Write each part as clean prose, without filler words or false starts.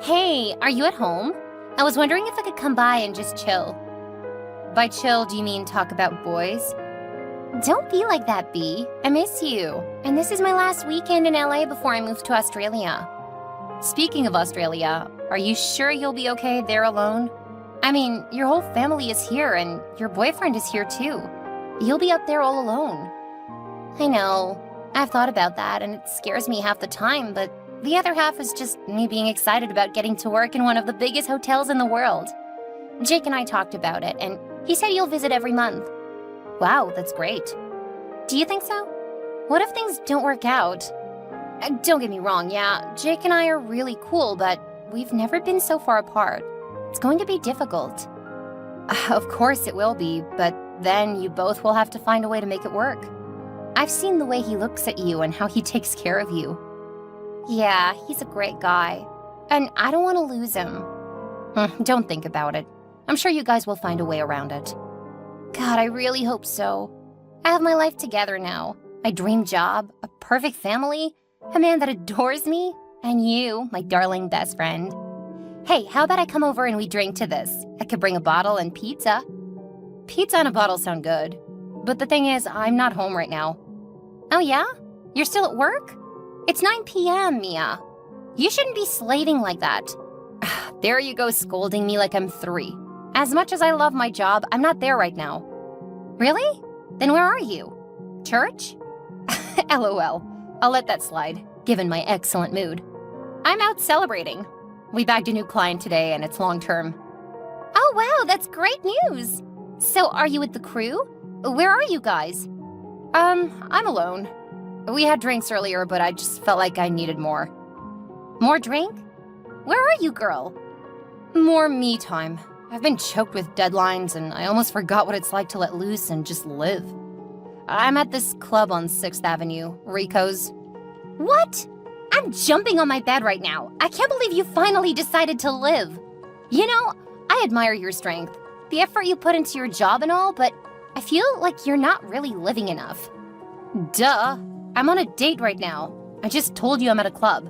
Hey, are you at home? I was wondering if I could come by and just chill. By chill, do you mean talk about boys? Don't be like that, B. I miss you. And this is my last weekend in LA before I move to Australia. Speaking of Australia, are you sure you'll be okay there alone? I mean, your whole family is here and your boyfriend is here too. You'll be up there all alone. I know. I've thought about that and it scares me half the time, but the other half is just me being excited about getting to work in one of the biggest hotels in the world. Jake and I talked about it, and he said you'll visit every month. Wow, that's great. Do you think so? What if things don't work out? Don't get me wrong, yeah, Jake and I are really cool, but we've never been so far apart. It's going to be difficult. Of course it will be, but then you both will have to find a way to make it work. I've seen the way he looks at you and how he takes care of you. Yeah, he's a great guy. And I don't want to lose him. Don't think about it. I'm sure you guys will find a way around it. God, I really hope so. I have my life together now. My dream job, a perfect family, a man that adores me, and you, my darling best friend. Hey, how about I come over and we drink to this? I could bring a bottle and pizza. Pizza and a bottle sound good. But the thing is, I'm not home right now. Oh yeah? You're still at work? It's 9 p.m., Mia. You shouldn't be slaving like that. There you go scolding me like I'm 3. As much as I love my job, I'm not there right now. Really? Then where are you? Church? LOL. I'll let that slide, given my excellent mood. I'm out celebrating. We bagged a new client today and it's long-term. Oh wow, that's great news! So are you with the crew? Where are you guys? I'm alone. We had drinks earlier, but I just felt like I needed more. More drink? Where are you, girl? More me time. I've been choked with deadlines, and I almost forgot what it's like to let loose and just live. I'm at this club on 6th Avenue, Rico's. What? I'm jumping on my bed right now. I can't believe you finally decided to live. You know, I admire your strength, the effort you put into your job and all, but I feel like you're not really living enough. Duh. I'm on a date right now. I just told you I'm at a club.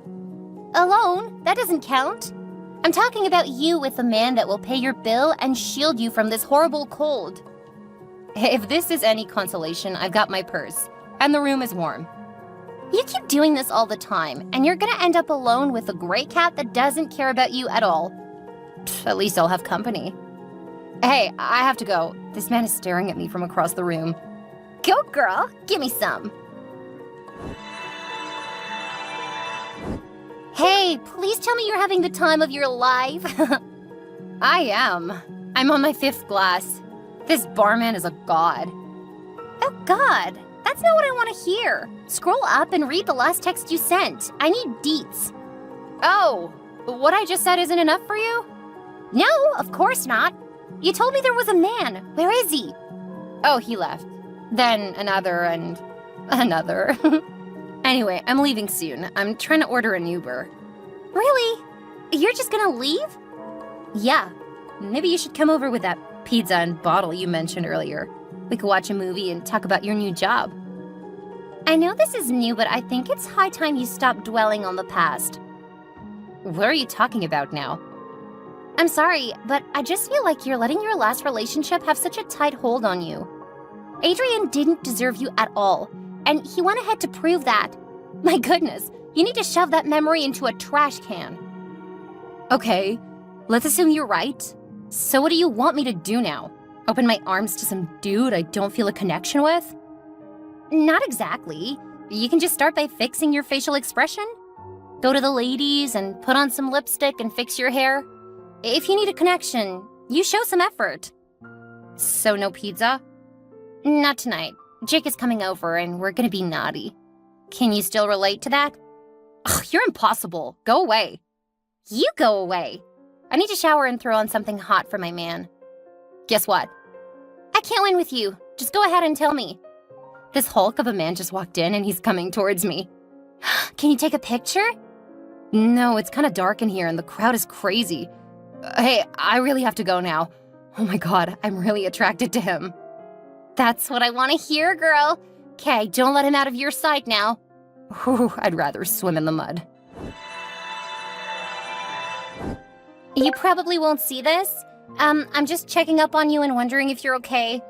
Alone? That doesn't count. I'm talking about you with a man that will pay your bill and shield you from this horrible cold. If this is any consolation, I've got my purse, and the room is warm. You keep doing this all the time, and you're gonna end up alone with a gray cat that doesn't care about you at all. At least I'll have company. Hey, I have to go. This man is staring at me from across the room. Go, girl. Give me some. Hey, please tell me you're having the time of your life. I am. I'm on my 5th glass. This barman is a god. Oh, God. That's not what I want to hear. Scroll up and read the last text you sent. I need deets. Oh, what I just said isn't enough for you? No, of course not. You told me there was a man. Where is he? Oh, he left. Then another and another. Anyway, I'm leaving soon. I'm trying to order an Uber. Really? You're just gonna leave? Yeah. Maybe you should come over with that pizza and bottle you mentioned earlier. We could watch a movie and talk about your new job. I know this is new, but I think it's high time you stop dwelling on the past. What are you talking about now? I'm sorry, but I just feel like you're letting your last relationship have such a tight hold on you. Adrian didn't deserve you at all. And he went ahead to prove that. My goodness, you need to shove that memory into a trash can. Okay, let's assume you're right. So what do you want me to do now? Open my arms to some dude I don't feel a connection with? Not exactly. You can just start by fixing your facial expression. Go to the ladies and put on some lipstick and fix your hair. If you need a connection, you show some effort. So no pizza? Not tonight. Jake is coming over and we're gonna be naughty. Can you still relate to that? Ugh, you're impossible. Go away. You go away. I need to shower and throw on something hot for my man. Guess what? I can't win with you. Just go ahead and tell me. This hulk of a man just walked in and he's coming towards me. Can you take a picture? No, it's kind of dark in here and the crowd is crazy. Hey, I really have to go now. Oh my god, I'm really attracted to him. That's what I want to hear, girl. Okay, don't let him out of your sight now. Whew, I'd rather swim in the mud. You probably won't see this. I'm just checking up on you and wondering if you're okay.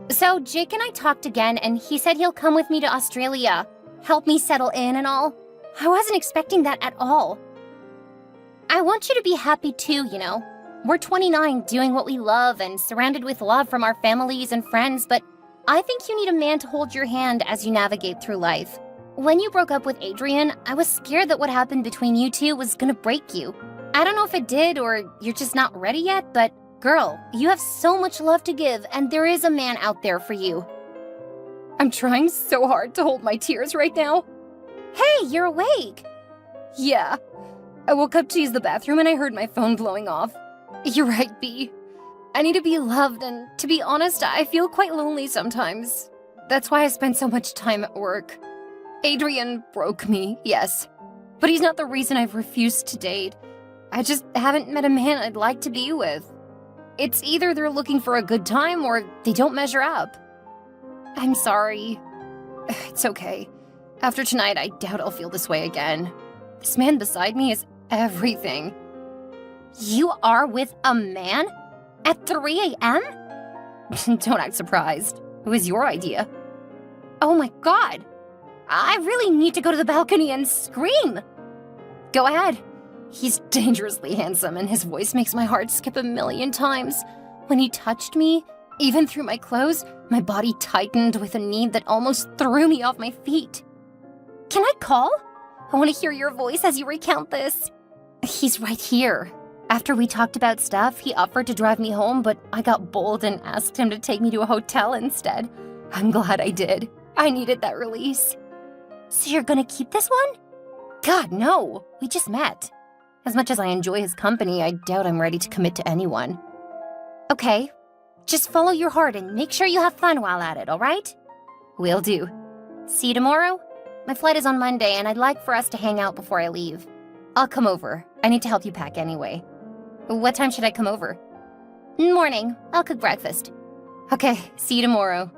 So, Jake and I talked again, and he said he'll come with me to Australia, help me settle in and all. I wasn't expecting that at all. I want you to be happy too, you know. We're 29, doing what we love and surrounded with love from our families and friends, but I think you need a man to hold your hand as you navigate through life. When you broke up with Adrian, I was scared that what happened between you two was gonna break you. I don't know if it did or you're just not ready yet, but girl, you have so much love to give and there is a man out there for you. I'm trying so hard to hold my tears right now. Hey, you're awake! Yeah. I woke up to use the bathroom and I heard my phone blowing off. You're right, B. I need to be loved, and to be honest, I feel quite lonely sometimes. That's why I spend so much time at work. Adrian broke me, yes. But he's not the reason I've refused to date. I just haven't met a man I'd like to be with. It's either they're looking for a good time or they don't measure up. I'm sorry. It's okay. After tonight, I doubt I'll feel this way again. This man beside me is everything. You are with a man? At 3 a.m.? Don't act surprised. It was your idea. Oh my god! I really need to go to the balcony and scream! Go ahead. He's dangerously handsome and his voice makes my heart skip a million times. When he touched me, even through my clothes, my body tightened with a need that almost threw me off my feet. Can I call? I want to hear your voice as you recount this. He's right here. After we talked about stuff, he offered to drive me home, but I got bold and asked him to take me to a hotel instead. I'm glad I did. I needed that release. So you're gonna keep this one? God, no. We just met. As much as I enjoy his company, I doubt I'm ready to commit to anyone. Okay. Just follow your heart and make sure you have fun while at it, alright? Will do. See you tomorrow? My flight is on Monday, and I'd like for us to hang out before I leave. I'll come over. I need to help you pack anyway. What time should I come over? Morning. I'll cook breakfast. Okay, see you tomorrow.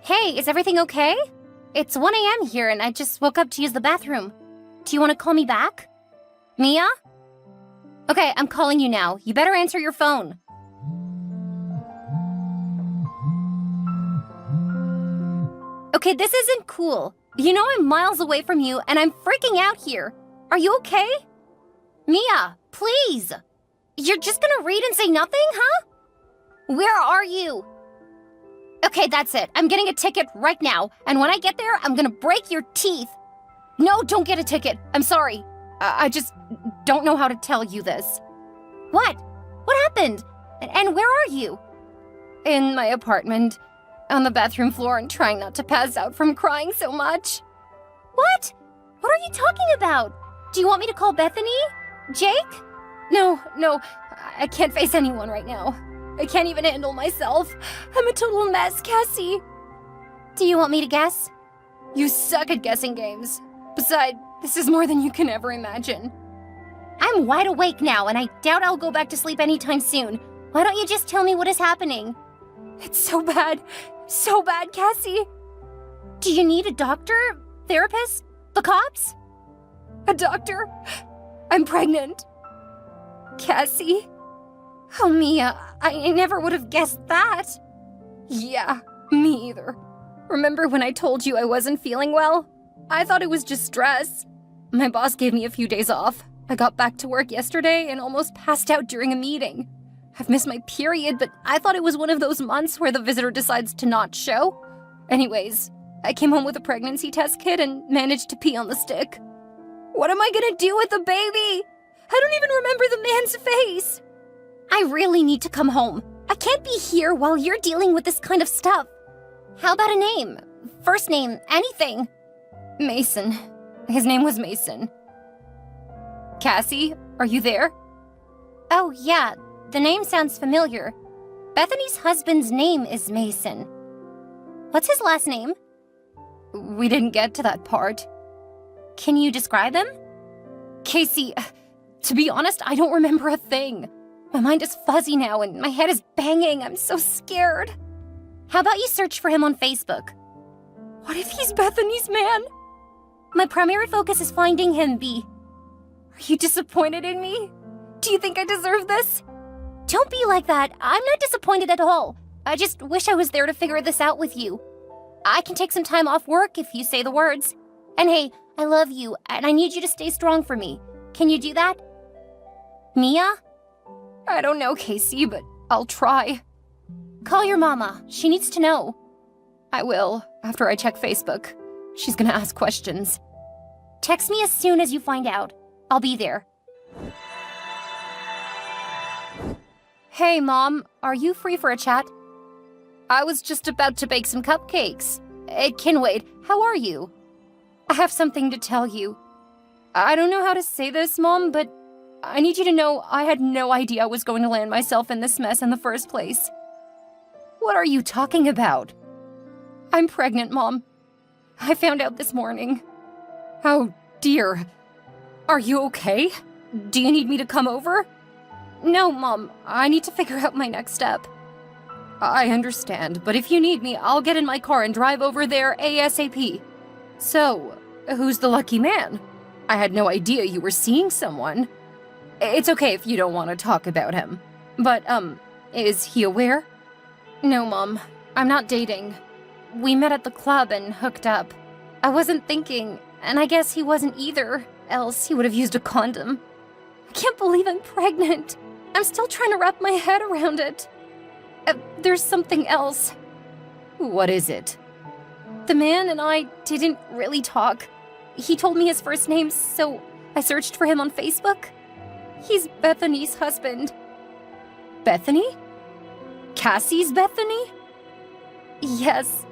Hey, is everything okay? It's 1 a.m. here and I just woke up to use the bathroom. Do you want to call me back? Mia? Okay, I'm calling you now. You better answer your phone. Okay, this isn't cool. You know I'm miles away from you and I'm freaking out here. Are you okay? Mia, please. You're just gonna read and say nothing, huh? Where are you? Okay, that's it. I'm getting a ticket right now, and when I get there, I'm gonna break your teeth. No, don't get a ticket. I'm sorry. I just don't know how to tell you this. What? What happened? And where are you? In my apartment, on the bathroom floor and trying not to pass out from crying so much. What? What are you talking about? Do you want me to call Bethany? Jake? No, I can't face anyone right now. I can't even handle myself. I'm a total mess, Cassie. Do you want me to guess? You suck at guessing games. Besides, this is more than you can ever imagine. I'm wide awake now, and I doubt I'll go back to sleep anytime soon. Why don't you just tell me what is happening? It's so bad, Cassie. Do you need a doctor? Therapist? The cops? A doctor? I'm pregnant. Cassie? Oh, Mia, I never would have guessed that. Yeah, me either. Remember when I told you I wasn't feeling well? I thought it was just stress. My boss gave me a few days off. I got back to work yesterday and almost passed out during a meeting. I've missed my period, but I thought it was one of those months where the visitor decides to not show. Anyways, I came home with a pregnancy test kit and managed to pee on the stick. What am I gonna do with the baby? I don't even remember the man's face. I really need to come home. I can't be here while you're dealing with this kind of stuff. How about a name? First name, anything. Mason. His name was Mason. Cassie, are you there? Oh, yeah. The name sounds familiar. Bethany's husband's name is Mason. What's his last name? We didn't get to that part. Can you describe him? Casey, to be honest, I don't remember a thing. My mind is fuzzy now and my head is banging. I'm so scared. How about you search for him on Facebook? What if he's Bethany's man? My primary focus is finding him, B. Are you disappointed in me? Do you think I deserve this? Don't be like that. I'm not disappointed at all. I just wish I was there to figure this out with you. I can take some time off work if you say the words. And hey, I love you, and I need you to stay strong for me. Can you do that? Mia? I don't know, Casey, but I'll try. Call your mama. She needs to know. I will, after I check Facebook. She's gonna ask questions. Text me as soon as you find out. I'll be there. Hey, Mom, are you free for a chat? I was just about to bake some cupcakes. It can wait. How are you? I have something to tell you. I don't know how to say this, Mom, but I need you to know I had no idea I was going to land myself in this mess in the first place. What are you talking about? I'm pregnant, Mom. I found out this morning. Oh, dear. Are you okay? Do you need me to come over? No, Mom. I need to figure out my next step. I understand, but if you need me, I'll get in my car and drive over there ASAP. So, who's the lucky man? I had no idea you were seeing someone. It's okay if you don't want to talk about him. But, is he aware? No, Mom. I'm not dating. We met at the club and hooked up. I wasn't thinking, and I guess he wasn't either, else he would have used a condom. I can't believe I'm pregnant. I'm still trying to wrap my head around it. There's something else. What is it? The man and I didn't really talk. He told me his first name, so I searched for him on Facebook. He's Bethany's husband. Bethany? Cassie's Bethany? Yes.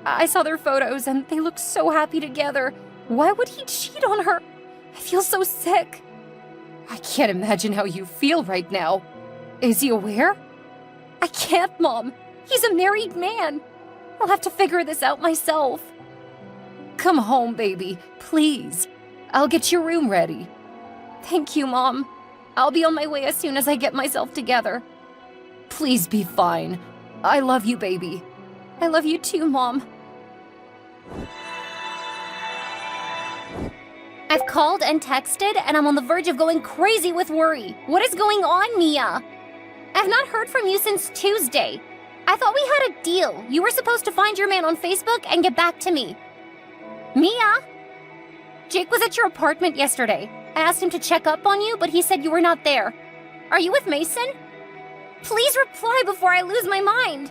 I saw their photos and they look so happy together. Why would he cheat on her? I feel so sick. I can't imagine how you feel right now. Is he aware? I can't, Mom. He's a married man. I'll have to figure this out myself. Come home, baby, please. I'll get your room ready. Thank you, Mom. I'll be on my way as soon as I get myself together. Please be fine. I love you, baby. I love you too, Mom. I've called and texted, and I'm on the verge of going crazy with worry. What is going on, Mia? I've not heard from you since Tuesday. I thought we had a deal. You were supposed to find your man on Facebook and get back to me. Mia? Jake was at your apartment yesterday. I asked him to check up on you, but he said you were not there. Are you with Mason? Please reply before I lose my mind.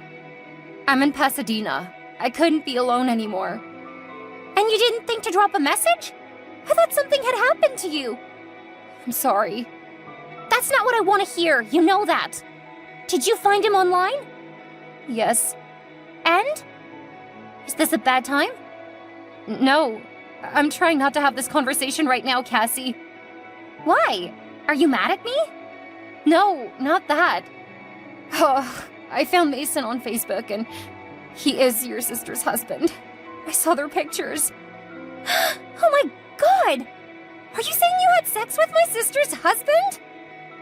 I'm in Pasadena. I couldn't be alone anymore. And you didn't think to drop a message? I thought something had happened to you. I'm sorry. That's not what I want to hear. You know that. Did you find him online? Yes. And? Is this a bad time? No. I'm trying not to have this conversation right now, Cassie. Why? Are you mad at me? No, not that. Oh, I found Mason on Facebook and he is your sister's husband. I saw their pictures. Oh my God! Are you saying you had sex with my sister's husband?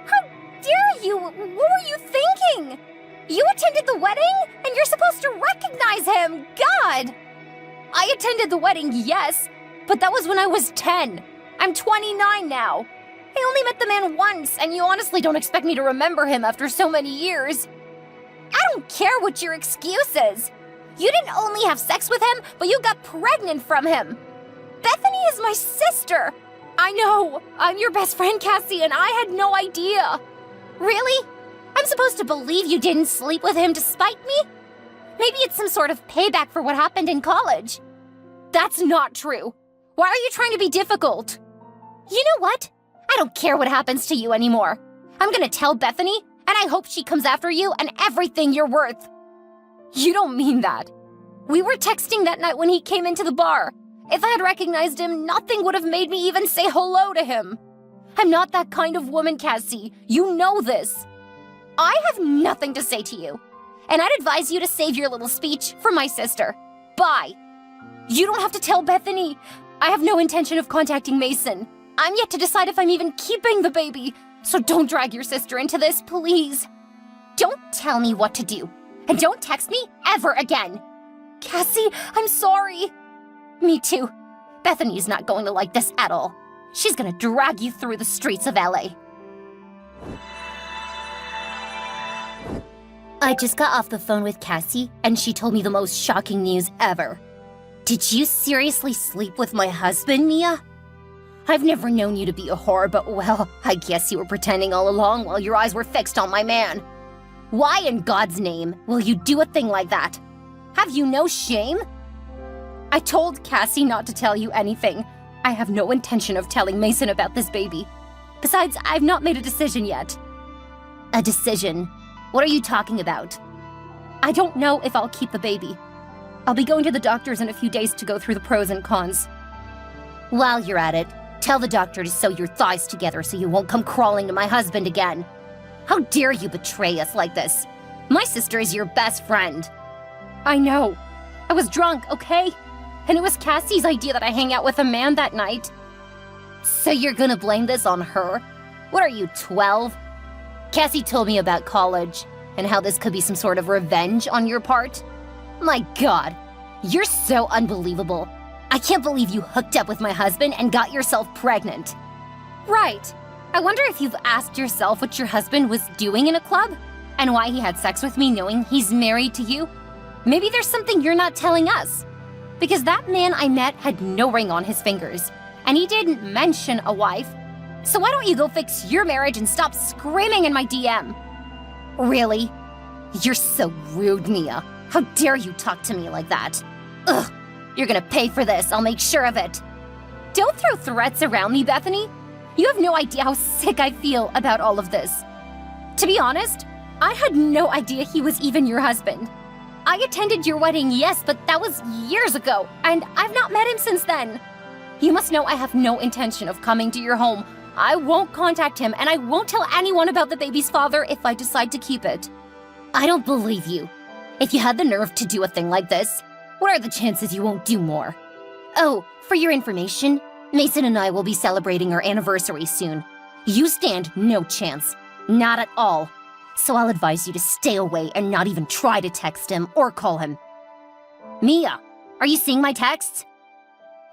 How dare you? What were you thinking? You attended the wedding and you're supposed to recognize him. God! I attended the wedding, yes, but that was when I was 10. I'm 29 now. I only met the man once, and you honestly don't expect me to remember him after so many years. I don't care what your excuse is. You didn't only have sex with him, but you got pregnant from him. Bethany is my sister. I know. I'm your best friend, Cassie, and I had no idea. Really? I'm supposed to believe you didn't sleep with him to spite me? Maybe it's some sort of payback for what happened in college. That's not true. Why are you trying to be difficult? You know what? I don't care what happens to you anymore. I'm gonna tell Bethany, and I hope she comes after you and everything you're worth. You don't mean that. We were texting that night when he came into the bar. If I had recognized him, nothing would have made me even say hello to him. I'm not that kind of woman, Cassie. You know this. I have nothing to say to you. And I'd advise you to save your little speech for my sister. Bye. You don't have to tell Bethany. I have no intention of contacting Mason. I'm yet to decide if I'm even keeping the baby. So don't drag your sister into this, please. Don't tell me what to do. And don't text me ever again. Cassie, I'm sorry. Me too. Bethany's not going to like this at all. She's gonna drag you through the streets of LA. I just got off the phone with Cassie, and she told me the most shocking news ever. Did you seriously sleep with my husband, Mia? I've never known you to be a whore, but well, I guess you were pretending all along while your eyes were fixed on my man. Why in God's name will you do a thing like that? Have you no shame? I told Cassie not to tell you anything. I have no intention of telling Mason about this baby. Besides, I've not made a decision yet. A decision? What are you talking about? I don't know if I'll keep the baby. I'll be going to the doctors in a few days to go through the pros and cons. While you're at it, tell the doctor to sew your thighs together so you won't come crawling to my husband again. How dare you betray us like this? My sister is your best friend. I know. I was drunk, okay? And it was Cassie's idea that I hang out with a man that night. So you're gonna blame this on her? What are you, 12? Cassie told me about college and how this could be some sort of revenge on your part. My God, you're so unbelievable. I can't believe you hooked up with my husband and got yourself pregnant. Right. I wonder if you've asked yourself what your husband was doing in a club? And why he had sex with me knowing he's married to you? Maybe there's something you're not telling us. Because that man I met had no ring on his fingers. And he didn't mention a wife. So why don't you go fix your marriage and stop screaming in my DM? Really? You're so rude, Mia. How dare you talk to me like that? Ugh. You're gonna pay for this, I'll make sure of it. Don't throw threats around me, Bethany. You have no idea how sick I feel about all of this. To be honest, I had no idea he was even your husband. I attended your wedding, yes, but that was years ago, and I've not met him since then. You must know I have no intention of coming to your home. I won't contact him, and I won't tell anyone about the baby's father if I decide to keep it. I don't believe you. If you had the nerve to do a thing like this, what are the chances you won't do more? Oh, for your information, Mason and I will be celebrating our anniversary soon. You stand no chance. Not at all. So I'll advise you to stay away and not even try to text him or call him. Mia, are you seeing my texts?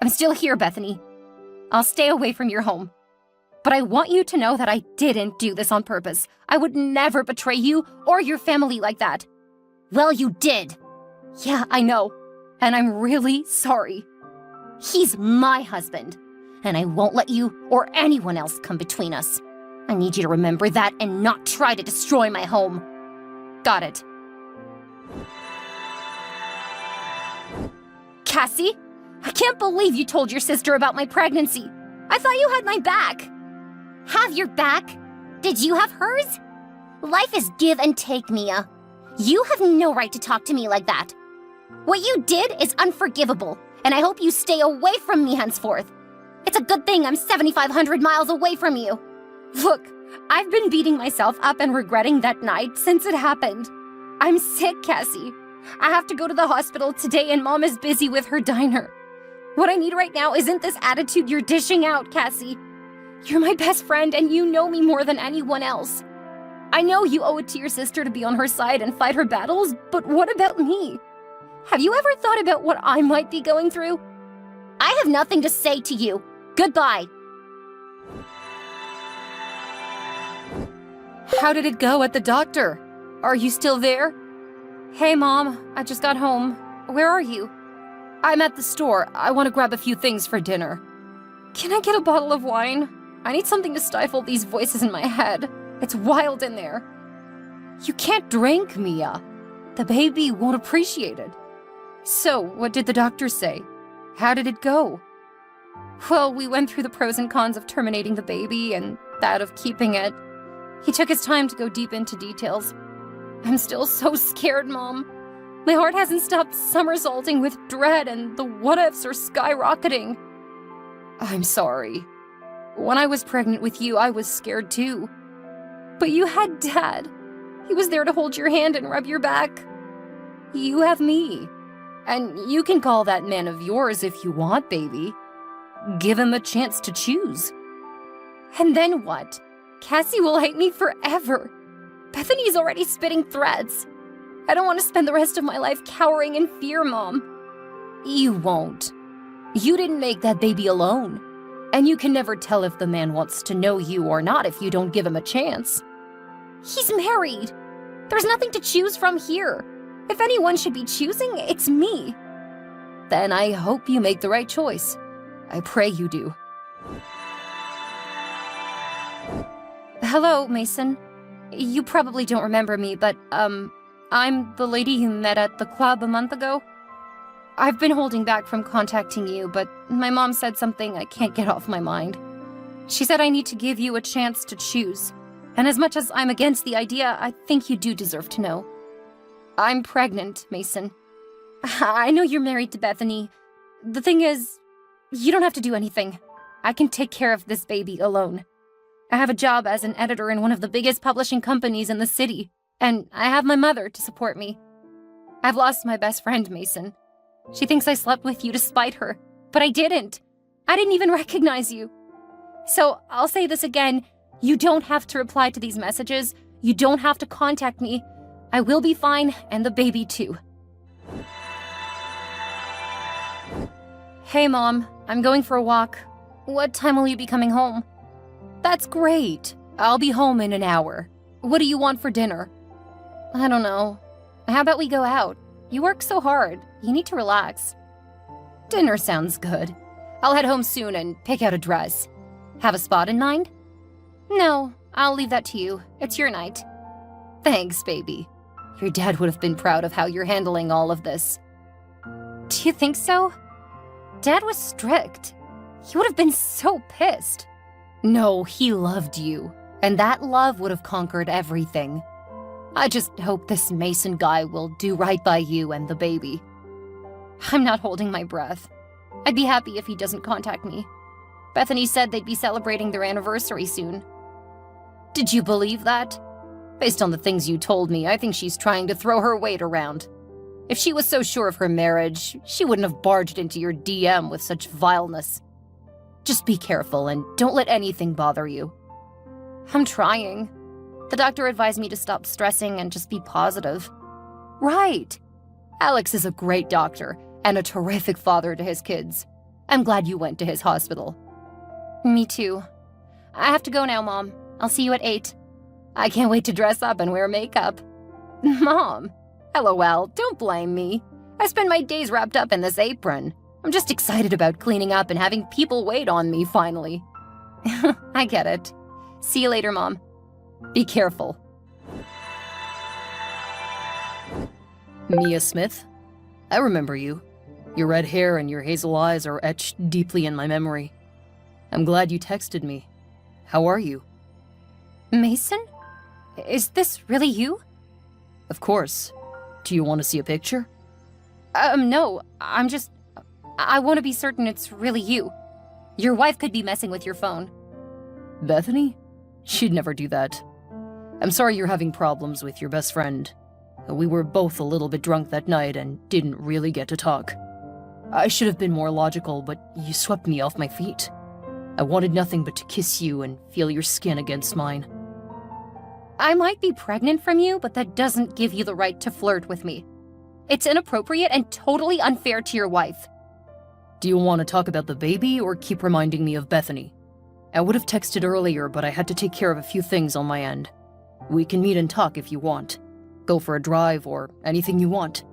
I'm still here, Bethany. I'll stay away from your home. But I want you to know that I didn't do this on purpose. I would never betray you or your family like that. Well, you did. Yeah, I know. And I'm really sorry. He's my husband, and I won't let you or anyone else come between us. I need you to remember that and not try to destroy my home. Got it. Cassie, I can't believe you told your sister about my pregnancy. I thought you had my back. Have your back? Did you have hers? Life is give and take, Mia. You have no right to talk to me like that. What you did is unforgivable, and I hope you stay away from me henceforth. It's a good thing I'm 7,500 miles away from you. Look, I've been beating myself up and regretting that night since it happened. I'm sick, Cassie. I have to go to the hospital today and Mom is busy with her diner. What I need right now isn't this attitude you're dishing out, Cassie. You're my best friend and you know me more than anyone else. I know you owe it to your sister to be on her side and fight her battles, but what about me? Have you ever thought about what I might be going through? I have nothing to say to you. Goodbye. How did it go at the doctor? Are you still there? Hey, Mom, I just got home. Where are you? I'm at the store. I want to grab a few things for dinner. Can I get a bottle of wine? I need something to stifle these voices in my head. It's wild in there. You can't drink, Mia. The baby won't appreciate it. So, what did the doctor say? How did it go? Well, we went through the pros and cons of terminating the baby and that of keeping it. He took his time to go deep into details. I'm still so scared, Mom. My heart hasn't stopped somersaulting with dread and the what-ifs are skyrocketing. I'm sorry. When I was pregnant with you, I was scared too. But you had Dad. He was there to hold your hand and rub your back. You have me. And you can call that man of yours if you want, baby. Give him a chance to choose. And then what? Cassie will hate me forever. Bethany's already spitting threats. I don't want to spend the rest of my life cowering in fear, Mom. You won't. You didn't make that baby alone. And you can never tell if the man wants to know you or not if you don't give him a chance. He's married. There's nothing to choose from here. If anyone should be choosing, it's me. Then I hope you make the right choice. I pray you do. Hello, Mason. You probably don't remember me, but, I'm the lady you met at the club a month ago. I've been holding back from contacting you, but my mom said something I can't get off my mind. She said I need to give you a chance to choose. And as much as I'm against the idea, I think you do deserve to know. I'm pregnant, Mason. I know you're married to Bethany. The thing is, you don't have to do anything. I can take care of this baby alone. I have a job as an editor in one of the biggest publishing companies in the city, and I have my mother to support me. I've lost my best friend, Mason. She thinks I slept with you to spite her, but I didn't. I didn't even recognize you. So I'll say this again. You don't have to reply to these messages. You don't have to contact me. I will be fine, and the baby too. Hey, Mom. I'm going for a walk. What time will you be coming home? That's great. I'll be home in an hour. What do you want for dinner? I don't know. How about we go out? You work so hard. You need to relax. Dinner sounds good. I'll head home soon and pick out a dress. Have a spot in mind? No, I'll leave that to you. It's your night. Thanks, baby. Your dad would have been proud of how you're handling all of this. Do you think so? Dad was strict. He would have been so pissed. No, he loved you, and that love would have conquered everything. I just hope this Mason guy will do right by you and the baby. I'm not holding my breath. I'd be happy if he doesn't contact me. Bethany said they'd be celebrating their anniversary soon. Did you believe that? Based on the things you told me, I think she's trying to throw her weight around. If she was so sure of her marriage, she wouldn't have barged into your DM with such vileness. Just be careful and don't let anything bother you. I'm trying. The doctor advised me to stop stressing and just be positive. Right. Alex is a great doctor and a terrific father to his kids. I'm glad you went to his hospital. Me too. I have to go now, Mom. I'll see you at 8. I can't wait to dress up and wear makeup. Mom, LOL, don't blame me. I spend my days wrapped up in this apron. I'm just excited about cleaning up and having people wait on me finally. I get it. See you later, Mom. Be careful. Mia Smith? I remember you. Your red hair and your hazel eyes are etched deeply in my memory. I'm glad you texted me. How are you? Mason? Is this really you? Of course. Do you want to see a picture? No. I want to be certain it's really you. Your wife could be messing with your phone. Bethany? She'd never do that. I'm sorry you're having problems with your best friend. We were both a little bit drunk that night and didn't really get to talk. I should have been more logical, but you swept me off my feet. I wanted nothing but to kiss you and feel your skin against mine. I might be pregnant from you, but that doesn't give you the right to flirt with me. It's inappropriate and totally unfair to your wife. Do you want to talk about the baby or keep reminding me of Bethany? I would have texted earlier, but I had to take care of a few things on my end. We can meet and talk if you want. Go for a drive or anything you want.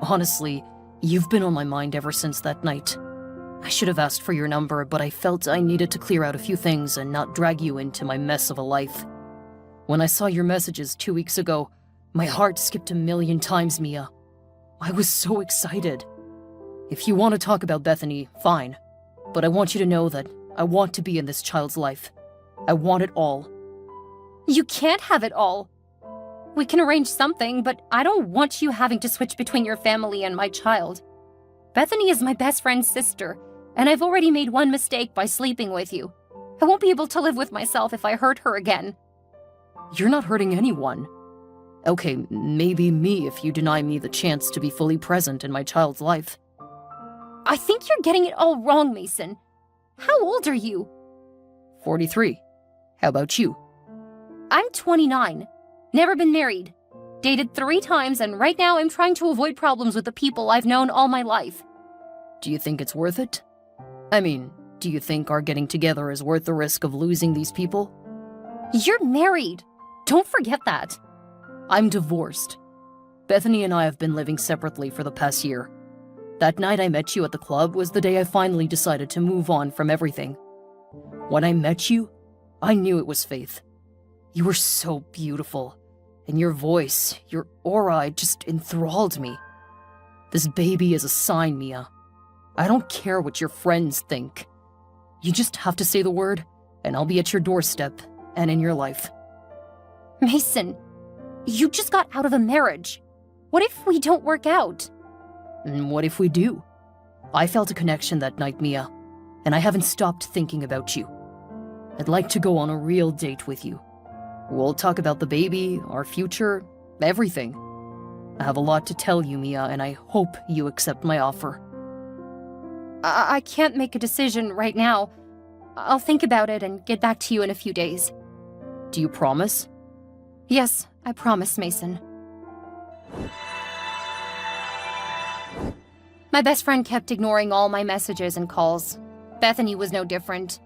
Honestly, you've been on my mind ever since that night. I should have asked for your number, but I felt I needed to clear out a few things and not drag you into my mess of a life. When I saw your messages 2 weeks ago, my heart skipped a million times, Mia. I was so excited. If you want to talk about Bethany, fine. But I want you to know that I want to be in this child's life. I want it all. You can't have it all. We can arrange something, but I don't want you having to switch between your family and my child. Bethany is my best friend's sister, and I've already made one mistake by sleeping with you. I won't be able to live with myself if I hurt her again. You're not hurting anyone. Okay, maybe me if you deny me the chance to be fully present in my child's life. I think you're getting it all wrong, Mason. How old are you? 43. How about you? I'm 29. Never been married. dated 3 times, and right now I'm trying to avoid problems with the people I've known all my life. Do you think it's worth it? I mean, do you think our getting together is worth the risk of losing these people? You're married. Don't forget that. I'm divorced. Bethany and I have been living separately for the past year. That night I met you at the club was the day I finally decided to move on from everything. When I met you, I knew it was fate. You were so beautiful, and your voice, your aura, just enthralled me. This baby is a sign, Mia. I don't care what your friends think. You just have to say the word, and I'll be at your doorstep and in your life. Mason, you just got out of a marriage. What if we don't work out? And what if we do? I felt a connection that night, Mia, and I haven't stopped thinking about you. I'd like to go on a real date with you. We'll talk about the baby, our future, everything. I have a lot to tell you, Mia, and I hope you accept my offer. I can't make a decision right now. I'll think about it and get back to you in a few days. Do you promise? Yes, I promise, Mason. My best friend kept ignoring all my messages and calls. Bethany was no different.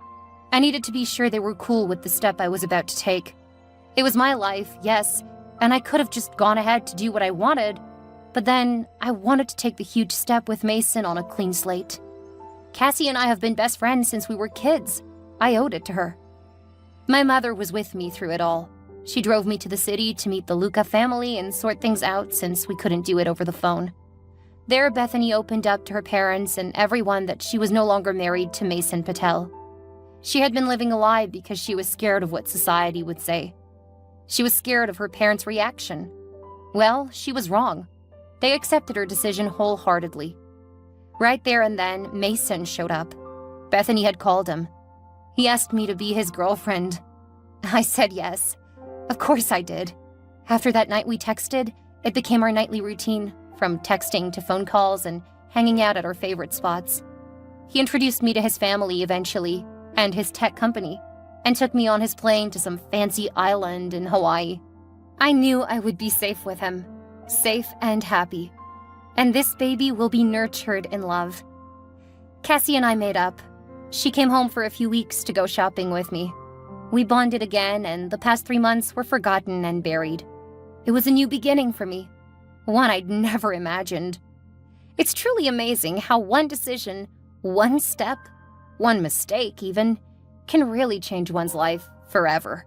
I needed to be sure they were cool with the step I was about to take. It was my life, yes, and I could have just gone ahead to do what I wanted, but then I wanted to take the huge step with Mason on a clean slate. Cassie and I have been best friends since we were kids. I owed it to her. My mother was with me through it all. She drove me to the city to meet the Luca family and sort things out since we couldn't do it over the phone. There, Bethany opened up to her parents and everyone that she was no longer married to Mason Patel. She had been living a lie because she was scared of what society would say. She was scared of her parents' reaction. Well, she was wrong. They accepted her decision wholeheartedly. Right there and then, Mason showed up. Bethany had called him. He asked me to be his girlfriend. I said yes. Of course I did. After that night we texted, it became our nightly routine, from texting to phone calls and hanging out at our favorite spots. He introduced me to his family eventually, and his tech company, and took me on his plane to some fancy island in Hawaii. I knew I would be safe with him, safe and happy. And this baby will be nurtured in love. Cassie and I made up. She came home for a few weeks to go shopping with me. We bonded again, and the past 3 months were forgotten and buried. It was a new beginning for me, one I'd never imagined. It's truly amazing how one decision, one step, one mistake even, can really change one's life forever.